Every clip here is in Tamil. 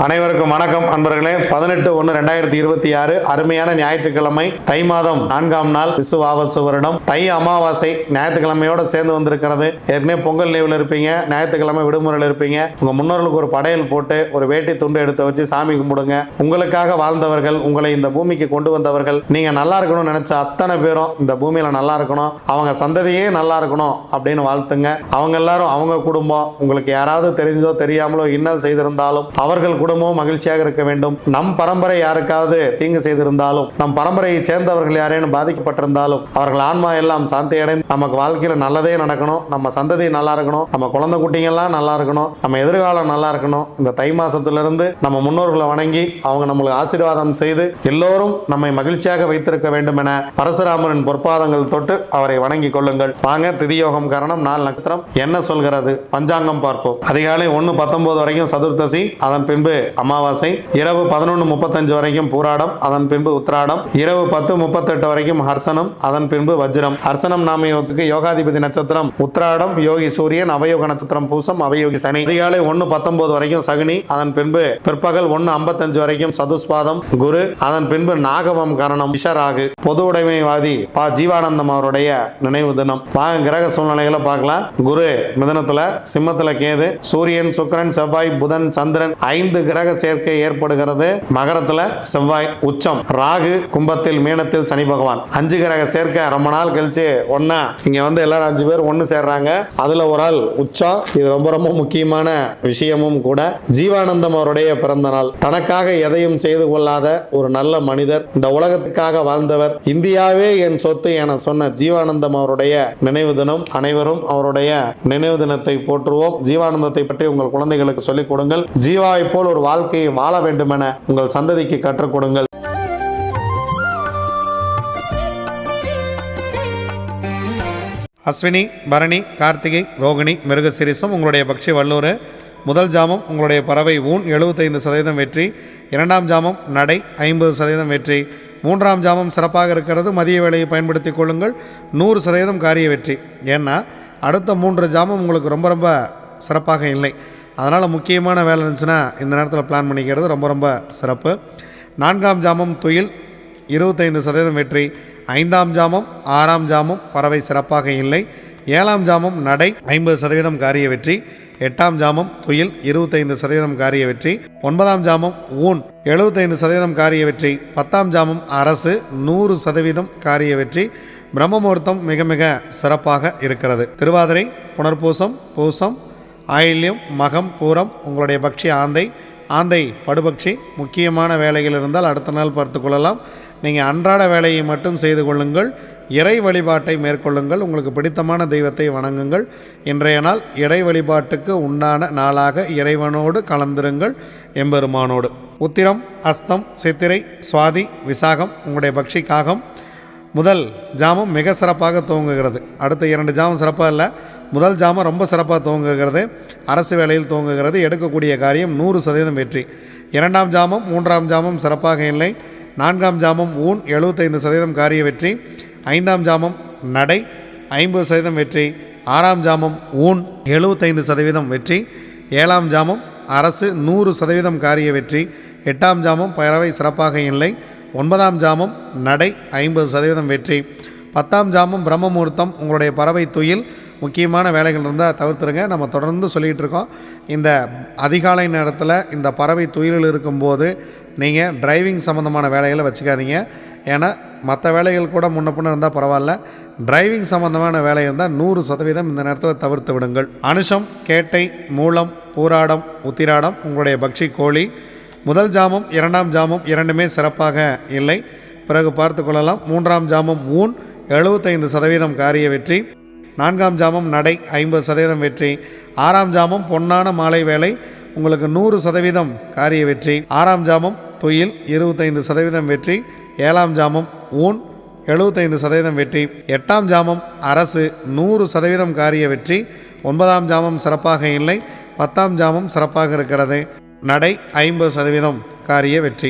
அனைவருக்கும் வணக்கம் அன்பர்களே. 18/1/2026 அருமையான ஞாயிற்றுக்கிழமை, தை மாதம் 4ஆம் நாள், விசுவாவசு வருடம், தை அமாவாசை ஞாயிற்றுக்கிழமையோட சேர்ந்து வந்திருக்கிறது. ஏற்கனவே பொங்கல் லீவில் இருப்பீங்க, ஞாயிற்றுக்கிழமை விடுமுறையில் இருப்பீங்க. உங்க முன்னோர்களுக்கு ஒரு படையல் போட்டு ஒரு வேட்டி துண்டு எடுத்து வச்சு சாமி கும்பிடுங்க. உங்களுக்காக வாழ்ந்தவர்கள், உங்களை இந்த பூமிக்கு கொண்டு வந்தவர்கள், நீங்க நல்லா இருக்கணும்னு நினைச்ச அத்தனை பேரும் இந்த பூமியில நல்லா இருக்கணும், அவங்க சந்ததியே நல்லா இருக்கணும் அப்படின்னு வாழ்த்துங்க. அவங்க எல்லாரும் அவங்க குடும்பம், உங்களுக்கு யாராவது தெரிஞ்சதோ தெரியாமலோ இன்னல் செய்திருந்தாலும் அவர்கள் குடும்பமும் மகிழ்ச்சியாக இருக்க வேண்டும். நம் பரம்பரை யாருக்காவது தீங்கு செய்திருந்தாலும், நம் பரம்பரையை சேர்ந்தவர்கள் யாரேனும் பாதிக்கப்பட்டிருந்தாலும் அவர்கள் ஆன்மா எல்லாம் சாந்தி அடைந்து நமக்கு வாழ்க்கையில் நல்லதே நடக்கணும், நம்ம சந்ததி நல்லா இருக்கணும், நம்ம குழந்தை குட்டிங்கெல்லாம் நல்லா இருக்கணும், நம்ம எதிர்காலம் நல்லா இருக்கணும். இந்த தை மாசத்திலிருந்து நம்ம முன்னோர்களை வணங்கி அவங்க நம்மளுக்கு ஆசீர்வாதம் செய்து எல்லோரும் நம்மை மகிழ்ச்சியாக வைத்திருக்க வேண்டும் என பரசுராமரின் பொற்பாதங்கள் தொட்டு அவரை வணங்கி கொள்ளுங்கள். வாங்க, திதியோகம் காரணம், நாள் நட்சத்திரம் என்ன சொல்கிறது பஞ்சாங்கம் பார்ப்போம். அதிகாலை 1:19 வரைக்கும் சதுர்த்தசி, அதன் பின்பு அமாவாசை, இரவு 11:35 வரைக்கும் பூராடம், அதன் பின்பு உத்திராடம், இரவு 10:38 வரைக்கும் ஹர்சனம், அதன் பின்பு வஜ்ரம். ஹர்சனம் நாமயோகத்துக்கு யோகாதிபதி நட்சத்திரம் உத்திராடம், யோகி சூரியன், அவயோக நட்சத்திரம் பூசம், அவயோகி சனி. அதிகாலை 1:19 வரைக்கும் சகுனி, அதன் பின்பு பிற்பகல் 1:55 வரைக்கும் சதுஸ்பாதம் குரு, அதன் பின்பு நாகவம் கரணம் விஷராகு. பொது உடைமைவாதி பா ஜீவானந்தம் அவருடைய நினைவு தினம். வாங்க கிரக சூழ்நிலைகளை பார்க்கலாம். குரு மிதுனத்துல, சிம்மத்துல கேது, சூரியன், சுக்கிரன், செவ்வாய், புதன், சந்திரன் 5 கிரக சேர்க்கை ஏற்படுகிறது. மகரத்துல செவ்வாய் உச்சம், ராகு கும்பத்தில், மீனத்தில் சனி பகவான். 5 கிரக சேர்க்கை ரொம்ப நாள் கழிச்சு ஒன்னா இங்க வந்து எல்லாரும் 5 பேர் ஒன்னு சேர்றாங்க. அதுல ஒரு ஆள் உச்சம். இது ரொம்ப ரொம்ப முக்கியமான விஷயமும் கூட. ஜீவானந்தம் அவருடைய பிறந்த நாள். தனக்காக எதையும் செய்து கொள்ளாத ஒரு நல்ல மனிதர், இந்த உலகத்துக்காக வாழ்ந்தவர், இந்தியாவே என் சொத்து என சொன்ன ஜீவானந்தம் அவருடைய நினைவு தினம். அனைவரும் அவருடைய நினைவு தினத்தை போற்றுவோம். ஜீவானந்தத்தை பற்றி உங்கள் குழந்தைகளுக்கு சொல்லிக் கொடுங்கள். ஜீவாவை போல் ஒரு வாழ்க்கையை வாழ வேண்டும் என உங்கள் சந்ததிக்கு கற்றுக் கொடுங்கள். அஸ்வினி, பரணி, கார்த்திகை, ரோகிணி, மிருகசிரிசம் உங்களுடைய பக்ஷி வல்லூர். முதல் ஜாமம் உங்களுடைய பறவை ஊன் 75% வெற்றி. 2ஆம் ஜாமம் நடை 50% வெற்றி. 3ஆம் ஜாமம் சிறப்பாக இருக்கிறது. மதிய வேளையை பயன்படுத்திக் கொள்ளுங்கள். 100% காரிய வெற்றி. ஏன்னா அடுத்த 3 ஜாமம் உங்களுக்கு ரொம்ப ரொம்ப சிறப்பாக இல்லை. அதனால் முக்கியமான வேலை இருந்துச்சுன்னா இந்த நேரத்தில் பிளான் பண்ணிக்கிறது ரொம்ப ரொம்ப சிறப்பு. 4ஆம் ஜாமம் துயில் 25% வெற்றி. 5ஆம் ஜாமம் 6ஆம் ஜாமம் பறவை சிறப்பாக இல்லை. 7ஆம் ஜாமம் நடை 50% காரிய வெற்றி. 8ஆம் ஜாமம் துயில் 25% காரிய வெற்றி. 9ஆம் ஜாமம் ஊன் 75% காரிய வெற்றி. 10ஆம் ஜாமம் அரசு 100% காரிய வெற்றி. பிரம்ம முகூர்த்தம் மிக மிக சிறப்பாக இருக்கிறது. திருவாதிரை, புனர்பூசம், பூசம், ஆயில்யம், மகம், பூரம் உங்களுடைய பக்ஷி ஆந்தை. ஆந்தை படுபக்ஷி. முக்கியமான வேலைகள் இருந்தால் அடுத்த நாள் பார்த்து கொள்ளலாம். நீங்கள் அன்றாட வேலையை மட்டும் செய்து கொள்ளுங்கள். இறை வழிபாட்டை மேற்கொள்ளுங்கள். உங்களுக்கு பிடித்தமான தெய்வத்தை வணங்குங்கள். இன்றைய நாள் இறை வழிபாட்டுக்கு உண்டான நாளாக இறைவனோடு கலந்திருங்கள், எம்பெருமானோடு. உத்திரம், அஸ்தம், சித்திரை, சுவாதி, விசாகம் உங்களுடைய பக்ஷி காகம். முதல் ஜாமம் மிக சிறப்பாக துவங்குகிறது. அடுத்த 2 ஜாமம் சிறப்பாக இல்லை. முதல் ஜாமம் ரொம்ப சிறப்பாக துவங்குகிறது. அரசு வேலையில் துவங்குகிறது. எடுக்கக்கூடிய காரியம் 100% வெற்றி. 2ஆம் ஜாமம் 3ஆம் ஜாமம் சிறப்பாக இல்லை. 4ஆம் ஜாமம் ஊன் 75% காரிய வெற்றி. 5ஆம் ஜாமம் நடை 50% வெற்றி. 6ஆம் ஜாமம் ஊன் 75% வெற்றி. 7ஆம் ஜாமம் அரசு 100% காரிய வெற்றி. 8ஆம் ஜாமம் பறவை சிறப்பாக இல்லை. 9ஆம் ஜாமம் நடை 50% வெற்றி. 10ஆம் ஜாமம் பிரம்ம முகூர்த்தம் உங்களுடைய பறவை துயில். முக்கியமான வேலைகள் இருந்தால் தவிர்த்துருங்க. நம்ம தொடர்ந்து சொல்லிகிட்டு இருக்கோம். இந்த அதிகாலை நேரத்தில் இந்த பறவை துயிலில் இருக்கும்போது நீங்கள் டிரைவிங் சம்மந்தமான வேலைகளை வச்சுக்காதீங்க. ஏன்னா மற்ற வேலைகள் கூட முன்ன பின்ன இருந்தால் பரவாயில்ல, டிரைவிங் சம்மந்தமான வேலை இருந்தால் 100% இந்த நேரத்தில் தவிர்த்து விடுங்கள். அனுஷம், கேட்டை, மூலம், பூராடம், உத்திராடம் உங்களுடைய பக்ஷி கோழி. முதல் ஜாமம் 2ஆம் ஜாமம் இரண்டுமே சிறப்பாக இல்லை. பிறகு பார்த்து கொள்ளலாம். 3ஆம் ஜாமம் ஊன் 75% காரிய வெற்றி. 4ஆம் ஜாமம் நடை 50% வெற்றி. 6ஆம் ஜாமம் பொன்னான மாலை வேலை உங்களுக்கு 100% காரிய வெற்றி. 6ஆம் ஜாமம் துயில் 25% வெற்றி. 7ஆம் ஜாமம் ஊன் 75% வெற்றி. 8ஆம் ஜாமம் அரசு 100% காரிய வெற்றி. 9ஆம் ஜாமம் சிறப்பாக இல்லை. 10ஆம் ஜாமம் சிறப்பாக இருக்கிறது. நடை 50% காரிய வெற்றி.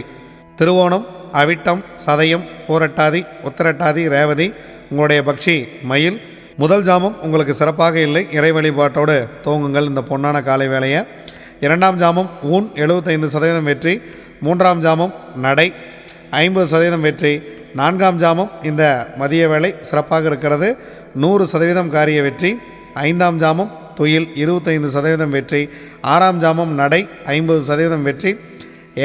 திருவோணம், அவிட்டம், சதயம், பூரட்டாதி, உத்திரட்டாதி, ரேவதி உங்களுடைய பக்ஷி மயில். முதல் ஜாமம் உங்களுக்கு சிறப்பாக இல்லை. இறை வழிபாட்டோடு துவங்குங்கள் இந்த பொன்னான காலை வேலையை. இரண்டாம் ஜாமம் ஊன் 75% வெற்றி. மூன்றாம் ஜாமம் நடை 50% வெற்றி. நான்காம் ஜாமம் இந்த மதிய வேளை சிறப்பாக இருக்கிறது, 100% காரிய வெற்றி. ஐந்தாம் ஜாமம் துயில் 25% வெற்றி. ஆறாம் ஜாமம் நடை 50% வெற்றி.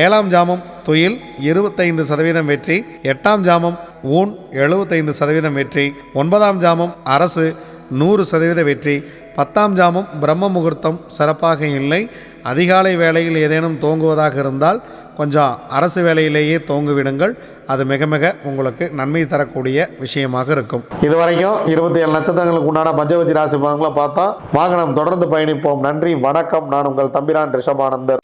ஏழாம் ஜாமம் துயில் 25% வெற்றி. எட்டாம் ஜாமம் ஊன் 75% வெற்றி. ஒன்பதாம் ஜாமம் அரசு 100% வெற்றி. பத்தாம் ஜாமம் பிரம்ம முகூர்த்தம் சிறப்பாக இல்லை. அதிகாலை வேளையில் ஏதேனும் தோங்குவதாக இருந்தால் கொஞ்சம் அரசு வேலையிலேயே தோங்குவிடுங்கள். அது மிக மிக உங்களுக்கு நன்மை தரக்கூடிய விஷயமாக இருக்கும். இதுவரைக்கும் 27 நட்சத்திரங்களுக்கு உண்டான பஞ்சவச்சி ராசி பலன்களை பார்த்தா வாங்க நாம் தொடர்ந்து பயணிப்போம். நன்றி, வணக்கம். நான் உங்கள் தம்பிரான் ரிஷபானந்தர்.